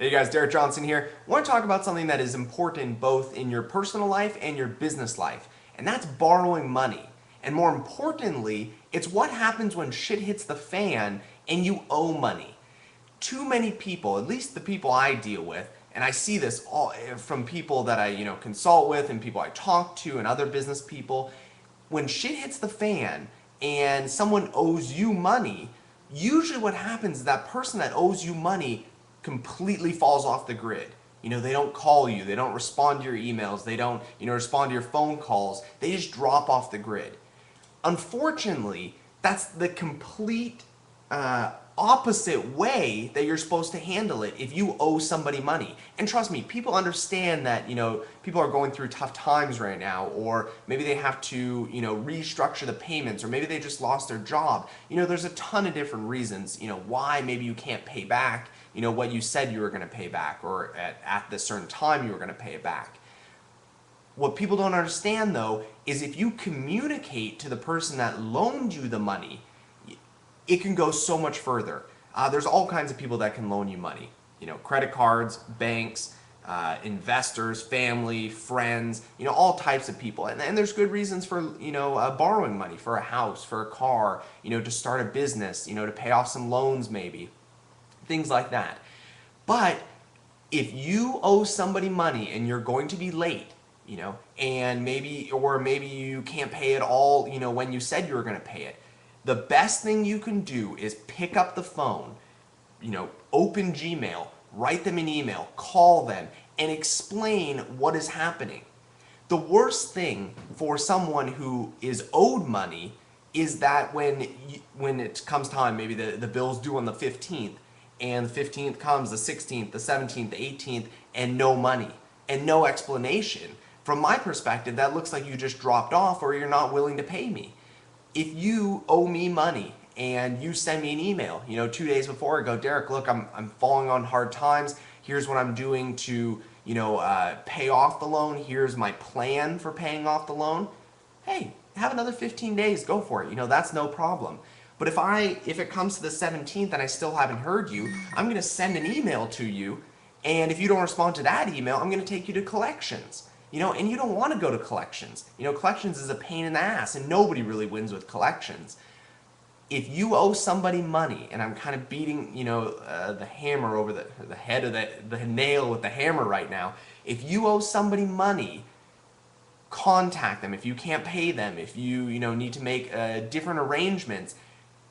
Hey guys, Derek Johnson here. I want to talk about something that is important both in your personal life and your business life, and that's borrowing money. And more importantly, it's what happens when shit hits the fan and you owe money. Too many people, at least the people I deal with, and I see this all from people that I consult with and people I talk to and other business people, when shit hits the fan and someone owes you money, usually what happens is that person that owes you money completely falls off the grid. They don't call you, they don't respond to your emails, they don't, respond to your phone calls. They just drop off the grid. Unfortunately, that's the complete opposite way that you're supposed to handle it if you owe somebody money. And trust me, people understand that, people are going through tough times right now, or maybe they have to, restructure the payments, or maybe they just lost their job. There's a ton of different reasons, why maybe you can't pay back, what you said you were going to pay back, or at this certain time you were going to pay it back. What people don't understand though is if you communicate to the person that loaned you the money, it can go so much further. There's all kinds of people that can loan you money. Credit cards, banks, investors, family, friends, all types of people. And there's good reasons for, borrowing money for a house, for a car, to start a business, to pay off some loans maybe, things like that. But if you owe somebody money and you're going to be late, and maybe you can't pay it all, when you said you were going to pay it, the best thing you can do is pick up the phone, open Gmail, write them an email, call them, and explain what is happening. The worst thing for someone who is owed money is that when it comes time, maybe the bill's due on the 15th, and the 15th comes, the 16th, the 17th, the 18th, and no money, and no explanation. From my perspective, that looks like you just dropped off or you're not willing to pay me. If you owe me money and you send me an email, 2 days before, go, Derek, look, I'm falling on hard times. Here's what I'm doing to, pay off the loan. Here's my plan for paying off the loan. Hey, have another 15 days. Go for it. That's no problem. But if it comes to the 17th and I still haven't heard you, I'm going to send an email to you. And if you don't respond to that email, I'm going to take you to collections. And you don't want to go to collections. Collections is a pain in the ass, and nobody really wins with collections. If you owe somebody money, and I'm kind of beating, the hammer over the head of the nail with the hammer right now. If you owe somebody money, contact them. If you can't pay them, if you, need to make different arrangements,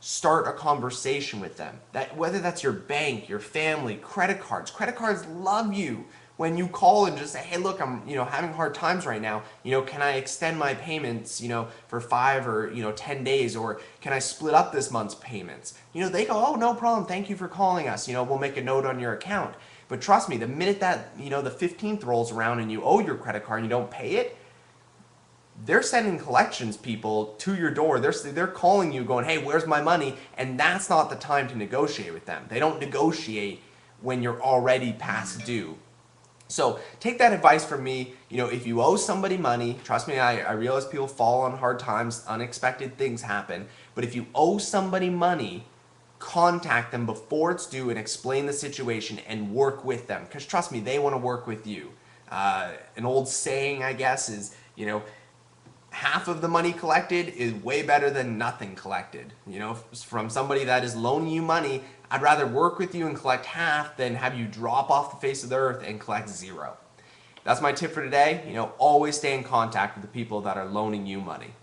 start a conversation with them. Whether that's your bank, your family, credit cards. Credit cards love you when you call and just say, hey, look, I'm having hard times right now. Can I extend my payments for 5 or 10 days, or can I split up this month's payments? They go, oh, no problem. Thank you for calling us. We'll make a note on your account. But trust me, the minute that the 15th rolls around and you owe your credit card and you don't pay it, they're sending collections people to your door. They're calling you going, hey, where's my money? And that's not the time to negotiate with them. They don't negotiate when you're already past due. So take that advice from me. If you owe somebody money, trust me, I realize people fall on hard times, unexpected things happen. But if you owe somebody money, contact them before it's due and explain the situation and work with them. Because trust me, they want to work with you. An old saying, I guess, is, half of the money collected is way better than nothing collected. From somebody that is loaning you money, I'd rather work with you and collect half than have you drop off the face of the earth and collect zero. That's my tip for today. Always stay in contact with the people that are loaning you money.